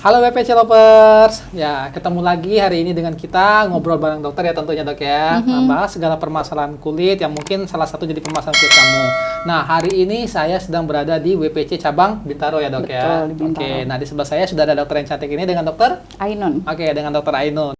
Halo BPC Lovers, ya ketemu lagi hari ini dengan kita ngobrol bareng dokter ya tentunya dok ya, membahas segala permasalahan kulit yang mungkin salah satu jadi permasalahan kulit kamu. Nah hari ini saya sedang berada di WPC cabang Bintaro ya dok. Betul, ya. di Bintaro. Oke, nah di sebelah saya sudah ada dokter yang cantik ini dengan dokter Ainun. Oke, dengan dokter Ainun.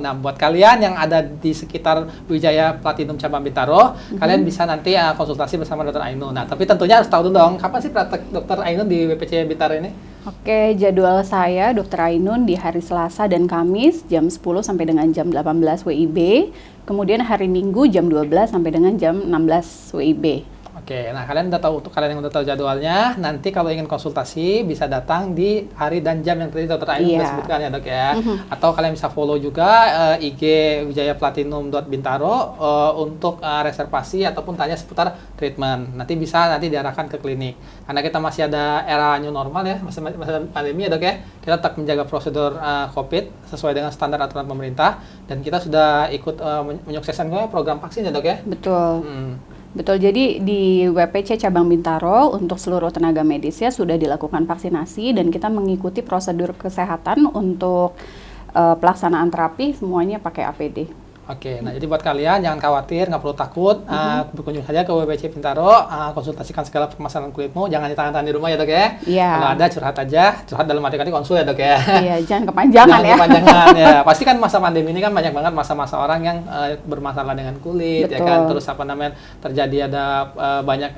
Nah, buat kalian yang ada di sekitar Wijaya Platinum Cabang Bintaro, kalian bisa nanti konsultasi bersama dokter Ainun. Nah, tapi tentunya harus tahu dulu dong, kapan sih praktek dokter Ainun di WPC Bintaro ini? Oke, jadwal saya Dr. Ainun di hari Selasa dan Kamis jam 10 sampai dengan jam 18 WIB. Kemudian hari Minggu jam 12 sampai dengan jam 16 WIB. Oke, nah kalian udah tahu, untuk kalian yang udah tahu jadwalnya, nanti kalau ingin konsultasi bisa datang di hari dan jam yang tadi dokter Ainun udah sebutkan ya dok ya. Atau kalian bisa follow juga IG Wijaya Platinum Bintaro untuk reservasi ataupun tanya seputar treatment. Nanti diarahkan ke klinik. Karena kita masih ada era new normal ya, masa pandemi ya dok ya. Kita tetap menjaga prosedur COVID sesuai dengan standar aturan pemerintah, dan kita sudah ikut menyukseskan program vaksin ya dok ya. Betul. Betul, jadi di WPC Cabang Bintaro untuk seluruh tenaga medisnya sudah dilakukan vaksinasi dan kita mengikuti prosedur kesehatan untuk pelaksanaan terapi semuanya pakai APD. Oke, nah jadi buat kalian jangan khawatir, nggak perlu takut, berkunjung saja ke WPC Bintaro, konsultasikan segala permasalahan kulitmu, jangan ditahan-tahan di rumah ya dok ya. Iya. Kalau ada curhat aja, curhat dalam arti konsul ya dok ya. Iya, jangan kepanjangan jangan ya. kepanjangan ya. Pasti kan masa pandemi ini kan banyak banget masa-masa orang yang bermasalah dengan kulit. Betul. Ya kan, terus terjadi ada banyak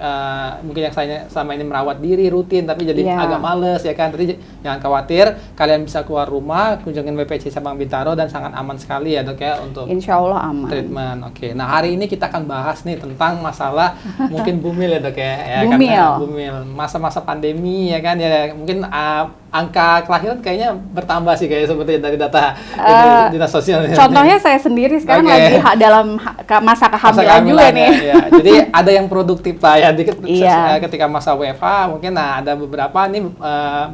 mungkin yang saya selama ini merawat diri rutin tapi jadi agak males ya kan. Jadi jangan khawatir, kalian bisa keluar rumah, kunjungin WPC Cabang Bintaro dan sangat aman sekali ya dok ya untuk Insya Allah aman. treatment. Oke, nah hari ini kita akan bahas nih tentang masalah mungkin bumil ya dok ya. Bumil. Masa-masa pandemi ya kan ya, mungkin angka kelahiran kayaknya bertambah sih kayak seperti dari data dinas sosial. Contohnya saya sendiri sekarang lagi dalam masa kehamilan juga nih. Ya. Jadi ada yang produktif lah ya ketika masa WFH mungkin ada beberapa nih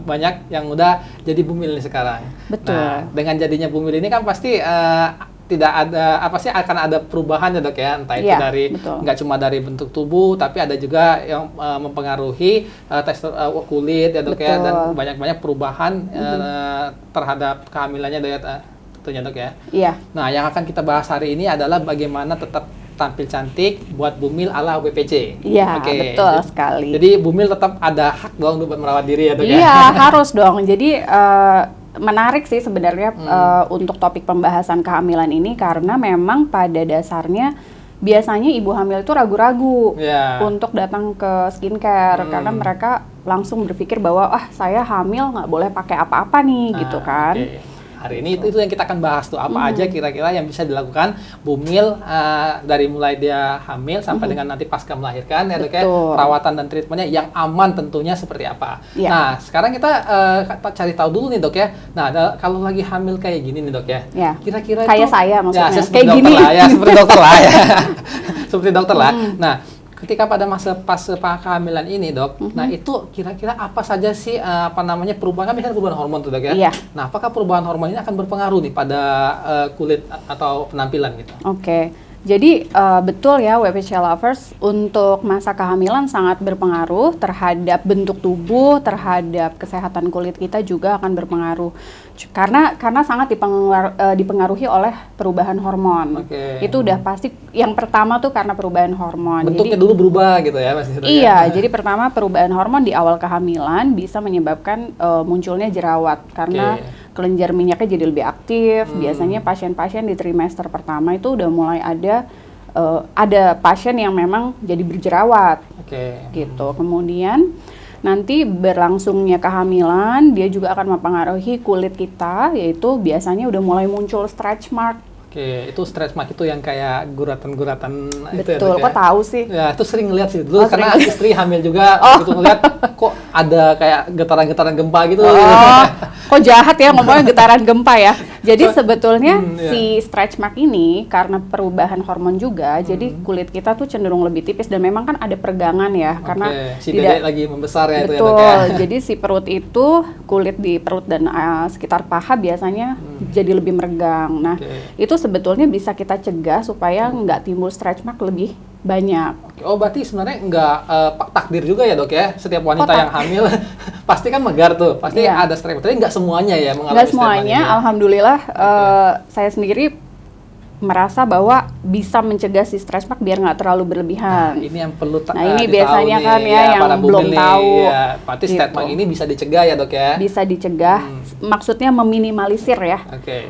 banyak yang udah jadi bumil nih sekarang. Betul. Nah, dengan jadinya bumil ini kan pasti tidak ada akan ada perubahan ya dok ya, entah itu dari nggak cuma dari bentuk tubuh tapi ada juga yang mempengaruhi tekstur kulit ya dok ya, dan banyak perubahan terhadap kehamilannya tentunya dok ya. Iya. Nah yang akan kita bahas hari ini adalah bagaimana tetap tampil cantik buat bumil ala WPC. Iya, betul sekali. Jadi bumil tetap ada hak dong untuk merawat diri ya dok ya. Iya, harus dong. Jadi menarik sih sebenarnya untuk topik pembahasan kehamilan ini, karena memang pada dasarnya biasanya ibu hamil itu ragu-ragu untuk datang ke skincare karena mereka langsung berpikir bahwa saya hamil nggak boleh pakai apa-apa nih gitu kan. Hari ini itu yang kita akan bahas tuh, apa aja kira-kira yang bisa dilakukan bumil dari mulai dia hamil sampai dengan nanti pasca melahirkan ya dok ya, perawatan dan treatmentnya yang aman tentunya seperti apa. Nah sekarang kita cari tahu dulu nih dok ya. Nah kalau lagi hamil kayak gini nih dok ya, kira-kira kayak saya maksudnya kayak gini ya, seperti dokter lah ya. Seperti dokter lah. Nah ketika pada masa kehamilan ini dok, nah itu kira-kira apa saja sih perubahan, kan biasanya perubahan hormon tuh dok ya. Nah apakah perubahan hormon ini akan berpengaruh nih pada kulit atau penampilan gitu? Oke. Jadi betul ya WPC Lovers, untuk masa kehamilan sangat berpengaruh terhadap bentuk tubuh, terhadap kesehatan kulit kita juga akan berpengaruh. Karena sangat dipengaruhi oleh perubahan hormon. Itu udah pasti. Yang pertama tuh karena perubahan hormon. Bentuknya dulu berubah gitu ya Mas? Iya, jadi pertama perubahan hormon di awal kehamilan bisa menyebabkan munculnya jerawat karena kelenjar minyaknya jadi lebih aktif. Biasanya pasien-pasien di trimester pertama itu udah mulai ada pasien yang memang jadi berjerawat. Gitu. Kemudian nanti berlangsungnya kehamilan dia juga akan mempengaruhi kulit kita, yaitu biasanya udah mulai muncul stretch mark. Itu stretch mark itu yang kayak guratan-guratan itu ya? Betul, kok tahu sih? Ya, itu sering lihat sih dulu karena istri hamil juga, gitu ngeliat kok ada kayak getaran-getaran gempa gitu. Kok jahat ya ngomongnya getaran gempa ya. Jadi sebetulnya si stretch mark ini karena perubahan hormon juga, jadi kulit kita tuh cenderung lebih tipis dan memang kan ada peregangan ya, karena si bebek lagi membesar ya. Betul, jadi si perut itu, kulit di perut dan sekitar paha biasanya jadi lebih meregang. Nah, itu sebetulnya bisa kita cegah supaya nggak timbul stretch mark lebih Banyak. Oke. Oh, berarti sebenarnya nggak takdir juga ya, Dok ya? Setiap wanita yang hamil pasti kan megar tuh, pasti ada strep. Tapi nggak semuanya ya mengalami Nggak semuanya, alhamdulillah. Saya sendiri merasa bahwa bisa mencegah si stress mark biar nggak terlalu berlebihan. Nah, ini yang perlu ini biasanya nih, kan ya yang belum tahu. Ya, berarti gitu. strep mark ini bisa dicegah ya, Dok ya? Bisa dicegah, maksudnya meminimalisir ya.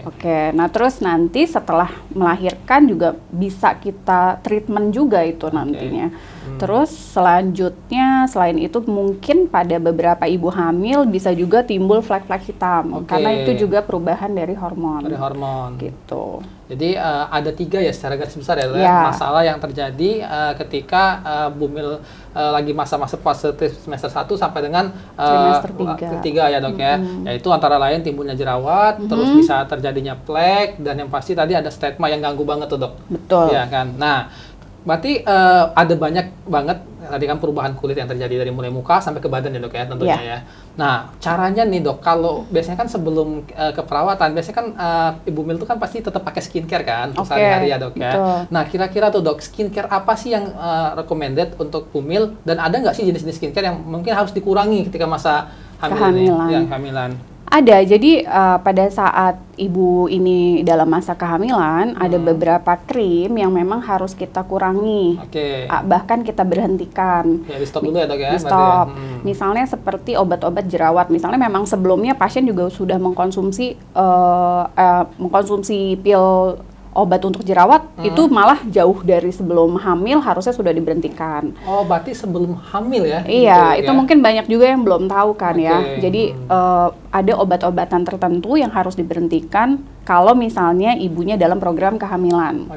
Oke. Nah terus nanti setelah melahirkan juga bisa kita treatment juga itu nantinya. Terus selanjutnya selain itu mungkin pada beberapa ibu hamil bisa juga timbul flek-flek hitam karena itu juga perubahan dari hormon. Dari hormon. Gitu. Jadi ada 3 ya secara garis besar ya, masalah yang terjadi ketika bumil lagi masa-masa fase trimester 1 sampai dengan ketiga ya, Dok ya. Yaitu antara lain timbulnya jerawat, terus bisa terjadinya flek, dan yang pasti tadi ada stigma yang ganggu banget tuh, Dok. Betul. Ya kan. Nah, berarti ada banyak banget tadi kan perubahan kulit yang terjadi dari mulai muka sampai ke badan ya, Dok ya, tentunya ya. Nah, caranya nih, Dok, kalau biasanya kan sebelum ke perawatan, biasanya kan ibu hamil itu kan pasti tetap pakai skincare kan untuk sehari-hari ya, Dok ya. Betul. Nah, kira-kira tuh, Dok, skincare apa sih yang recommended untuk hamil, dan ada nggak sih jenis-jenis skincare yang mungkin harus dikurangi ketika masa kehamilan? Ada, jadi pada saat ibu ini dalam masa kehamilan, ada beberapa krim yang memang harus kita kurangi. Bahkan kita berhentikan. Ya, di stop dulu ya, Dok ya? Di stop. Misalnya seperti obat-obat jerawat. Misalnya memang sebelumnya pasien juga sudah mengkonsumsi pil obat untuk jerawat, itu malah jauh dari sebelum hamil harusnya sudah diberhentikan. Oh, berarti sebelum hamil ya? Iya, gitu, itu mungkin banyak juga yang belum tahu kan ya. Jadi ada obat-obatan tertentu yang harus diberhentikan kalau misalnya ibunya dalam program kehamilan.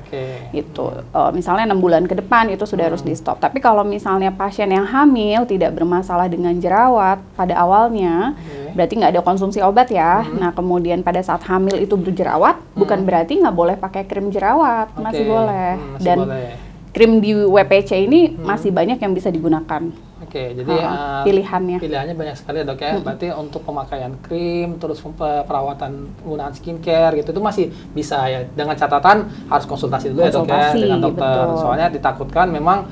Itu misalnya 6 bulan ke depan itu sudah harus di stop. Tapi kalau misalnya pasien yang hamil tidak bermasalah dengan jerawat pada awalnya, berarti nggak ada konsumsi obat ya. Nah, kemudian pada saat hamil itu berjerawat, bukan berarti nggak boleh pakai krim jerawat, masih boleh. Dan krim di WPC ini masih banyak yang bisa digunakan. Jadi pilihannya banyak sekali ya, Dok ya. Berarti untuk pemakaian krim, terus perawatan penggunaan skincare gitu, itu masih bisa ya. Dengan catatan harus konsultasi dulu ya, Dok ya, dengan dokter. Betul. Soalnya ditakutkan memang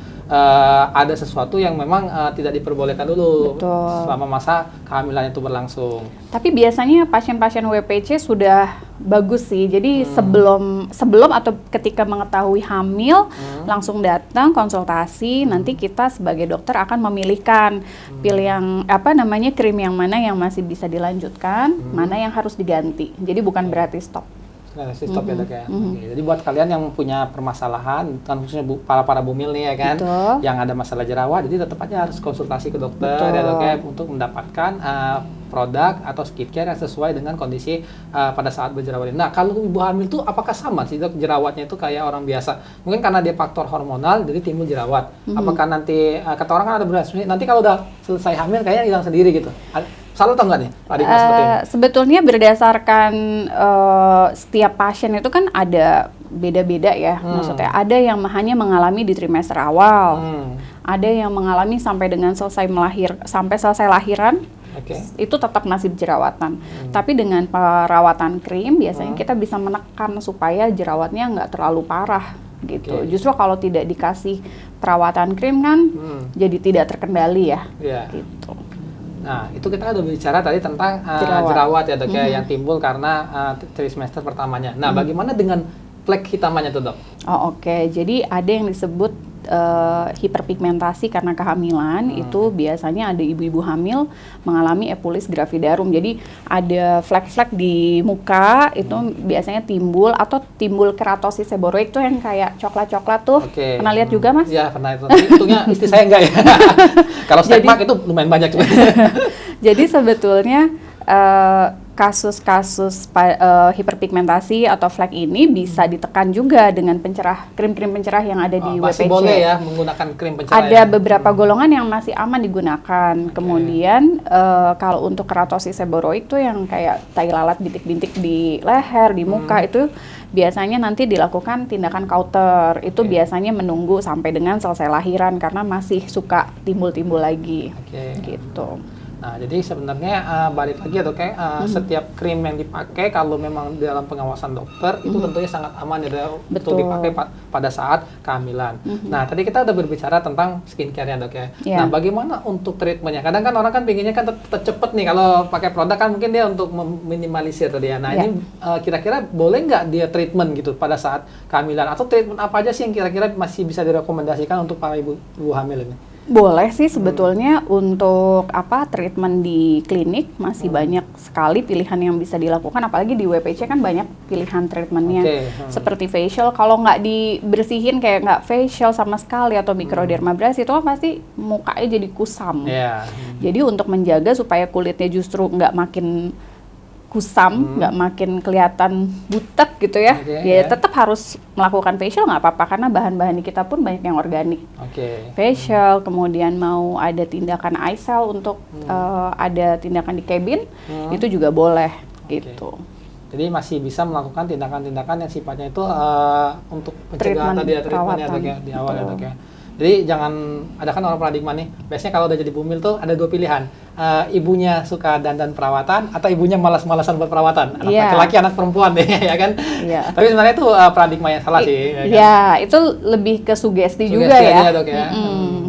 ada sesuatu yang memang tidak diperbolehkan dulu selama masa kehamilan itu berlangsung. Tapi biasanya pasien-pasien WPC sudah bagus sih. Jadi sebelum atau ketika mengetahui hamil langsung datang konsultasi. Nanti kita sebagai dokter akan memilihkan pilih yang krim yang mana yang masih bisa dilanjutkan, mana yang harus diganti. Jadi bukan berarti stop. Stop ya, Dok ya. Jadi buat kalian yang punya permasalahan, kan khususnya para bumil nih ya kan, yang ada masalah jerawat, jadi tetap aja harus konsultasi ke dokter ya, Dok ya, untuk mendapatkan produk atau skincare yang sesuai dengan kondisi pada saat berjerawat ini. Nah, kalau ibu hamil tuh apakah sama sih, Dok, jerawatnya itu kayak orang biasa? Mungkin karena dia faktor hormonal jadi timbul jerawat. Apakah nanti kata orang kan ada beras, nanti kalau udah selesai hamil kayaknya hilang sendiri gitu. Salah atau enggak nih, sebetulnya berdasarkan setiap pasien itu kan ada beda-beda ya. Maksudnya ada yang hanya mengalami di trimester awal, ada yang mengalami sampai dengan sampai selesai lahiran, itu tetap masih jerawatan. Tapi dengan perawatan krim biasanya kita bisa menekan supaya jerawatnya nggak terlalu parah gitu. Justru kalau tidak dikasih perawatan krim kan jadi tidak terkendali ya. Gitu. Nah, itu kita udah bicara tadi tentang jerawat ya, Dok ya, yang timbul karena trimester pertamanya. Nah, bagaimana dengan flek hitamannya tuh, Dok? Jadi ada yang disebut hiperpigmentasi karena kehamilan. Itu biasanya ada ibu-ibu hamil mengalami epulis gravidarum. Jadi ada flek-flek di muka itu biasanya timbul, atau timbul keratosis seboroid tuh yang kayak coklat-coklat tuh. Pernah lihat juga, Mas? Iya, pernah itu. Untungnya istri saya enggak ya. Kalau stigma itu lumayan banyak. Jadi sebetulnya kasus-kasus hiperpigmentasi atau flek ini bisa ditekan juga dengan krim-krim pencerah yang ada di WPC. Masih boleh ya menggunakan krim pencerah. Ada beberapa golongan yang masih aman digunakan. Kemudian kalau untuk keratosis seboroid itu yang kayak tai lalat bintik-bintik di leher, di muka, itu biasanya nanti dilakukan tindakan kauter. Itu biasanya menunggu sampai dengan selesai lahiran karena masih suka timbul-timbul lagi. Gitu. Nah, jadi sebenarnya balik lagi ya dok ya, setiap krim yang dipakai kalau memang dalam pengawasan dokter itu tentunya sangat aman ya dok untuk dipakai pada saat kehamilan. Nah, tadi kita udah berbicara tentang skincare ya dok ya. Nah, bagaimana untuk treatmentnya? Kadang kan orang kan pinginnya kan cepet nih kalau pakai produk kan mungkin dia untuk meminimalisir tadi ya. Nah, ini kira-kira boleh nggak dia treatment gitu pada saat kehamilan? Atau treatment apa aja sih yang kira-kira masih bisa direkomendasikan untuk para ibu hamil ini? Boleh sih sebetulnya untuk treatment di klinik masih banyak sekali pilihan yang bisa dilakukan, apalagi di WPC kan banyak pilihan treatmentnya. Seperti facial, kalau nggak dibersihin kayak nggak facial sama sekali atau microdermabrasion itu kan pasti mukanya jadi kusam. Jadi untuk menjaga supaya kulitnya justru nggak makin kusam, nggak makin kelihatan butek gitu ya, tetap harus melakukan facial nggak apa-apa karena bahan-bahan di kita pun banyak yang organik. Facial, kemudian mau ada tindakan eye cell untuk ada tindakan di cabin, itu juga boleh gitu. Jadi masih bisa melakukan tindakan-tindakan yang sifatnya itu untuk pencegahan tadi ya, treatmentnya di awal ya dok ya. Jadi jangan, ada kan orang paradigma nih, biasanya kalau udah jadi bumil tuh ada dua pilihan, ibunya suka dandan perawatan atau ibunya malas-malasan buat perawatan, anak laki-laki, anak perempuan deh ya kan. Tapi sebenarnya itu paradigma yang salah sih. Itu lebih ke sugesti juga ya. Dok, ya.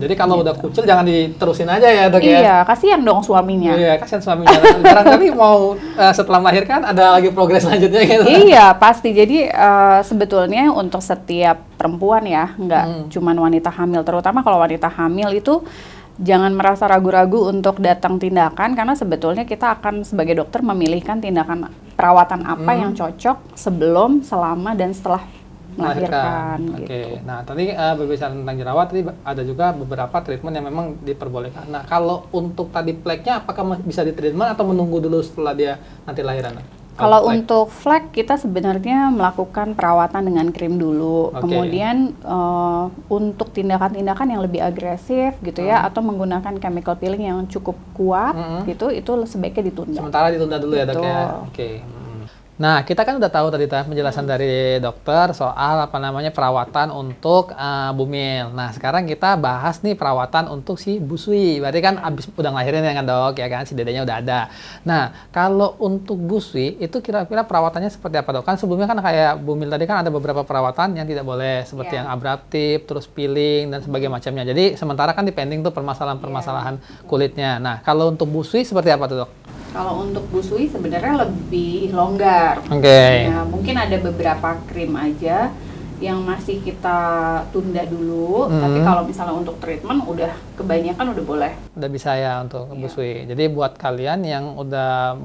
Jadi kalau udah kucil jangan diterusin aja ya dok ya. Iya, kasihan dong suaminya. Iya, kasihan suaminya. Barangkali mau setelah melahirkan ada lagi progres selanjutnya gitu. Iya, pasti. Jadi sebetulnya untuk setiap perempuan ya, nggak cuman wanita hamil, terutama kalau wanita hamil itu jangan merasa ragu-ragu untuk datang tindakan, karena sebetulnya kita akan sebagai dokter memilihkan tindakan perawatan apa yang cocok sebelum, selama, dan setelah melahirkan. Gitu. Nah, tadi berbicara tentang jerawat, tadi ada juga beberapa treatment yang memang diperbolehkan. Nah, kalau untuk tadi flek-nya apakah bisa ditreatment atau menunggu dulu setelah dia nanti lahiran? Kalau untuk flek kita sebenarnya melakukan perawatan dengan krim dulu, kemudian untuk tindakan-tindakan yang lebih agresif gitu ya, atau menggunakan chemical peeling yang cukup kuat gitu, itu sebaiknya ditunda. Sementara ditunda dulu ya dok ya. Nah, kita kan udah tahu tadi penjelasan dari dokter soal perawatan untuk bumil. Nah, sekarang kita bahas nih perawatan untuk si busui. Berarti kan abis udah ngelahirin ya kan dok, ya kan, si dedenya udah ada. Nah, kalau untuk busui itu kira-kira perawatannya seperti apa dok? Kan sebelumnya kan kayak bumil tadi kan ada beberapa perawatan yang tidak boleh, seperti yang abraptif, terus peeling dan sebagainya macamnya. Jadi sementara kan depending tuh permasalahan kulitnya. Nah, kalau untuk busui seperti apa tuh dok? Kalau untuk busui sebenarnya lebih longgar. Nah, mungkin ada beberapa krim aja yang masih kita tunda dulu, tapi kalau misalnya untuk treatment udah kebanyakan udah boleh. Udah bisa ya untuk busui. Jadi buat kalian yang udah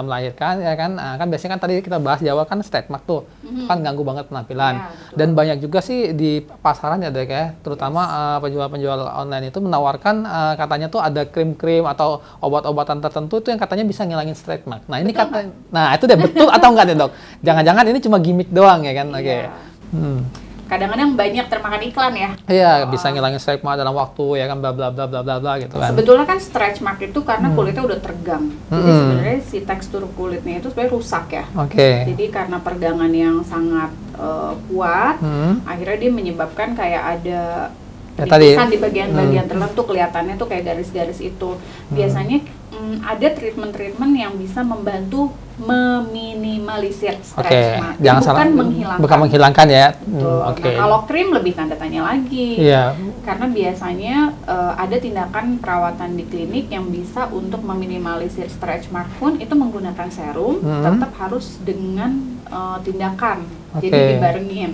melahirkan ya kan, kan biasanya kan tadi kita bahas di awal kan stretch mark tuh, kan ganggu banget penampilan. Dan banyak juga sih di pasaran ya dok ya, terutama penjual-penjual online itu menawarkan katanya tuh ada krim-krim atau obat-obatan tertentu itu yang katanya bisa ngilangin stretch mark. Nah ini katanya, nah itu deh betul atau enggak deh dok? Jangan-jangan ini cuma gimmick doang ya kan? Kadang-kadang banyak termakan iklan ya. Iya, bisa ngilangin stretch mark dalam waktu ya kan, bla bla bla bla bla gitu kan. Sebetulnya kan stretch mark itu karena kulitnya udah tegang. Jadi sebenarnya si tekstur kulitnya itu sebenarnya rusak ya. Jadi karena pergangan yang sangat kuat, akhirnya dia menyebabkan kayak ada pipisan di bagian-bagian tertentu, kelihatannya tuh kayak garis-garis itu. Biasanya ada treatment-treatment yang bisa membantu meminimalisir stretch mark. Jangan salah, bukan menghilangkan ya. Nah, kalau krim lebih tanda tanya lagi. Karena biasanya ada tindakan perawatan di klinik yang bisa untuk meminimalisir stretch mark pun itu menggunakan serum, tetap harus dengan tindakan. Jadi dibarengin.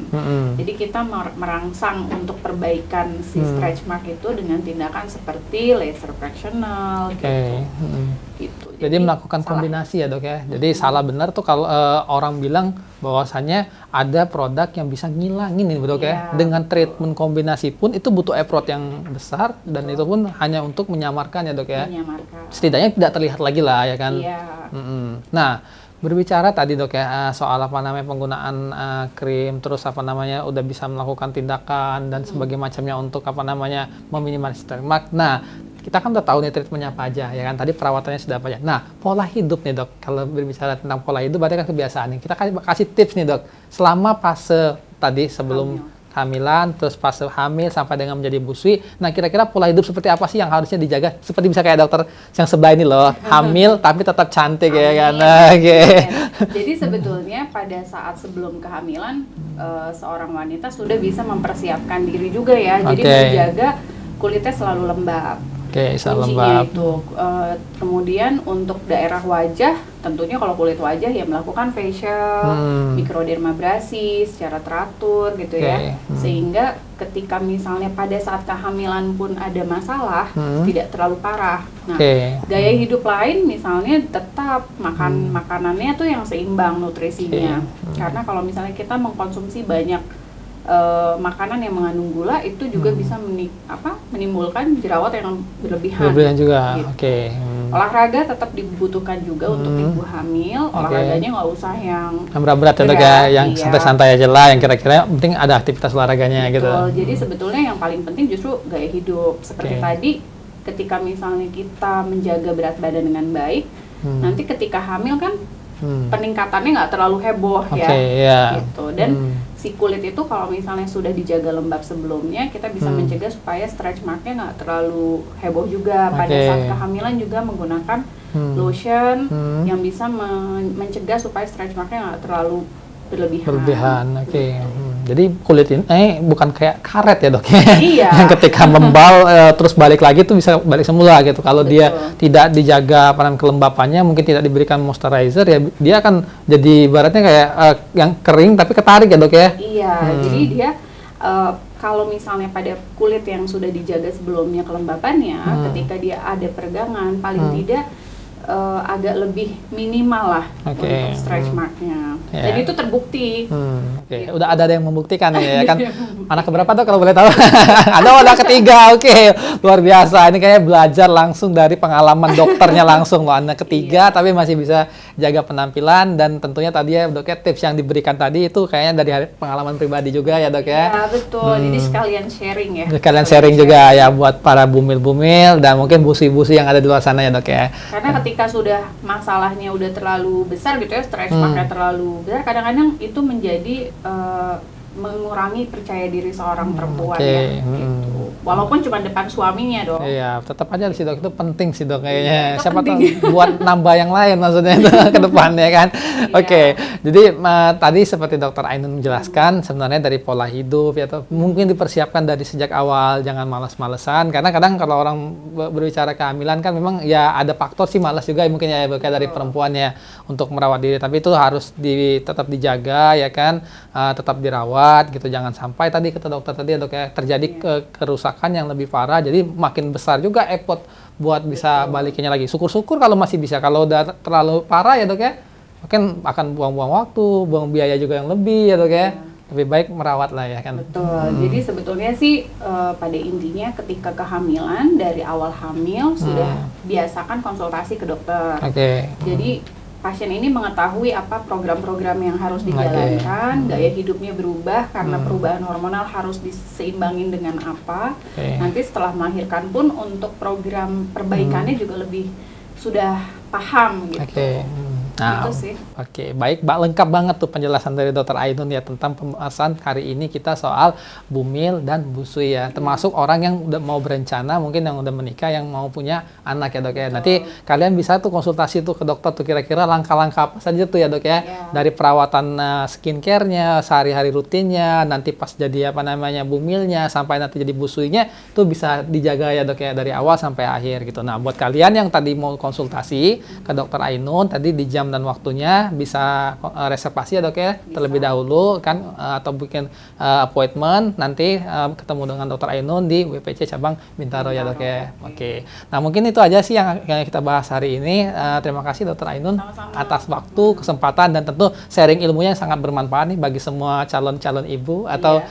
Jadi kita merangsang untuk perbaikan si stretch mark itu dengan tindakan seperti laser fractional gitu. Jadi melakukan kombinasi ya dok ya. Jadi salah benar tuh kalau orang bilang bahwasannya ada produk yang bisa ngilangin nih dok ya. Dengan treatment kombinasi pun itu butuh effort yang besar dan itu pun hanya untuk menyamarkan ya dok ya. Setidaknya tidak terlihat lagi lah ya kan. Nah, berbicara tadi dok ya soal penggunaan krim, terus udah bisa melakukan tindakan dan sebagainya macamnya untuk meminimalisir stretch mark. Nah, kita kan udah tahu nih treatmentnya apa aja ya kan, tadi perawatannya sudah apa aja. Nah, pola hidup nih dok, kalau berbicara tentang pola hidup berarti kan kebiasaan nih. Kita kasih tips nih dok, selama fase tadi sebelum kehamilan, terus fase hamil sampai dengan menjadi busui. Nah, kira-kira pola hidup seperti apa sih yang harusnya dijaga? Seperti bisa kayak dokter yang sebelah ini loh, hamil tapi tetap cantik ya kan. Jadi sebetulnya pada saat sebelum kehamilan seorang wanita sudah bisa mempersiapkan diri juga ya. Jadi menjaga kulitnya selalu lembab. Kuncinya itu. Kemudian untuk daerah wajah, tentunya kalau kulit wajah ya melakukan facial, mikrodermabrasi secara teratur gitu ya. Sehingga ketika misalnya pada saat kehamilan pun ada masalah, tidak terlalu parah. Nah, gaya hidup lain misalnya tetap makan makanannya tuh yang seimbang nutrisinya. Karena kalau misalnya kita mengkonsumsi banyak makanan yang mengandung gula itu juga bisa menimbulkan jerawat yang berlebihan. Berlebihan juga. Gitu. Olahraga tetap dibutuhkan juga untuk ibu hamil. Olahraganya nggak usah yang berat-berat ya dok ya, yang santai-santai aja lah, yang kira-kira penting ada aktivitas olahraganya. Betul. Gitu. Jadi sebetulnya yang paling penting justru gaya hidup. Seperti tadi, ketika misalnya kita menjaga berat badan dengan baik, nanti ketika hamil kan peningkatannya nggak terlalu heboh gitu. Dan si kulit itu kalau misalnya sudah dijaga lembab sebelumnya, kita bisa mencegah supaya stretch marknya nggak terlalu heboh juga. Pada saat kehamilan juga menggunakan lotion yang bisa mencegah supaya stretch marknya nggak terlalu berlebihan. Jadi kulit ini bukan kayak karet ya dok ya. Iya. Yang ketika membal terus balik lagi tuh bisa balik semula gitu. Kalau dia tidak dijaga kelembapannya, mungkin tidak diberikan moisturizer ya, dia akan jadi ibaratnya kayak yang kering tapi ketarik ya dok ya. Iya. Jadi dia kalau misalnya pada kulit yang sudah dijaga sebelumnya kelembapannya, ketika dia ada peregangan paling tidak agak lebih minimal lah untuk stretch marknya. Dan itu terbukti. Udah ada yang membuktikan ya kan. Anak keberapa tuh kalau boleh tahu? Ada ketiga. Luar biasa. Ini kayaknya belajar langsung dari pengalaman dokternya langsung loh. Anak ketiga tapi masih bisa jaga penampilan, dan tentunya tadi ya dok ya, tips yang diberikan tadi itu kayaknya dari pengalaman pribadi juga ya dok ya. Ya betul. Jadi sekalian sharing ya. Sekalian sharing juga ya buat para bumil-bumil dan mungkin busi-busi yang ada di luar sana ya dok ya. Karena ketika sudah masalahnya udah terlalu besar gitu ya, stretch marknya terlalu besar, kadang-kadang itu menjadi mengurangi percaya diri seorang perempuan ya gitu. Walaupun cuma depan suaminya dong. Iya, tetap aja sih dok, itu penting sih dok kayaknya. Siapa tahu buat nambah yang lain maksudnya itu ke depan ya kan. Jadi tadi seperti dokter Ainun menjelaskan sebenarnya dari pola hidup ya, atau mungkin dipersiapkan dari sejak awal, jangan malas-malesan, karena kadang kalau orang berbicara kehamilan kan memang ya ada faktor sih malas juga mungkin ya dari perempuan ya untuk merawat diri, tapi itu harus tetap dijaga ya kan, tetap dirawat gitu, jangan sampai tadi kata dokter tadi ya dok ya, terjadi kerusakan yang lebih parah, jadi makin besar juga effort buat bisa balikinnya lagi. Syukur-syukur kalau masih bisa, kalau udah terlalu parah ya dok ya, mungkin akan buang-buang waktu, buang biaya juga yang lebih ya dok ya. Lebih baik merawat lah ya kan. Betul. Jadi sebetulnya sih pada intinya ketika kehamilan, dari awal hamil sudah biasakan konsultasi ke dokter. Jadi pasien ini mengetahui apa program-program yang harus dijalankan, gaya hidupnya berubah karena perubahan hormonal harus diseimbangin dengan apa. Nanti setelah melahirkan pun untuk program perbaikannya juga lebih sudah paham gitu. Nah, baik, lengkap banget tuh penjelasan dari Dr. Ainun ya tentang pembahasan hari ini kita soal bumil dan busui ya, termasuk orang yang udah mau berencana, mungkin yang udah menikah, yang mau punya anak ya dok ya. Nanti kalian bisa tuh konsultasi tuh ke dokter tuh kira-kira langkah-langkah apa saja tuh ya dok ya, dari perawatan skincare-nya, sehari-hari rutinnya, nanti pas jadi bumilnya, sampai nanti jadi busuinya tuh bisa dijaga ya dok ya dari awal sampai akhir gitu. Nah buat kalian yang tadi mau konsultasi ke Dr. Ainun, tadi di jam dan waktunya bisa reservasi ya dok ya, terlebih dahulu kan, atau bikin appointment, nanti ketemu dengan Dr. Ainun di WPC cabang Bintaro ya dok ya. Nah mungkin itu aja sih yang kita bahas hari ini. Terima kasih Dr. Ainun atas waktu, kesempatan, dan tentu sharing ilmunya yang sangat bermanfaat nih bagi semua calon-calon ibu atau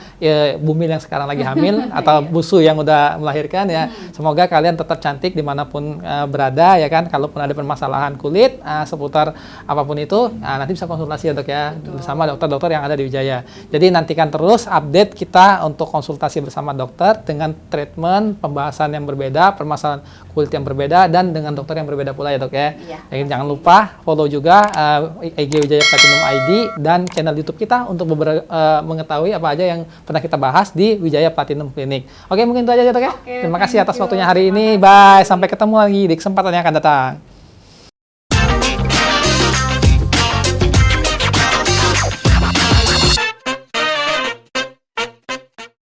bumil yang sekarang lagi hamil atau busu yang udah melahirkan ya. Semoga kalian tetap cantik dimanapun berada ya kan. Kalaupun ada permasalahan kulit seputar apapun itu, nanti bisa konsultasi ya dok ya, bersama dokter-dokter yang ada di Wijaya. Jadi nantikan terus update kita untuk konsultasi bersama dokter dengan treatment, pembahasan yang berbeda, permasalahan kulit yang berbeda, dan dengan dokter yang berbeda pula ya dok ya. Jadi jangan lupa follow juga IG Wijaya Platinum ID dan channel YouTube kita untuk mengetahui apa aja yang pernah kita bahas di Wijaya Platinum Clinic. Oke, mungkin itu aja ya dok ya. Terima kasih atas waktunya hari ini. Bye, sampai ketemu lagi di kesempatan yang akan datang.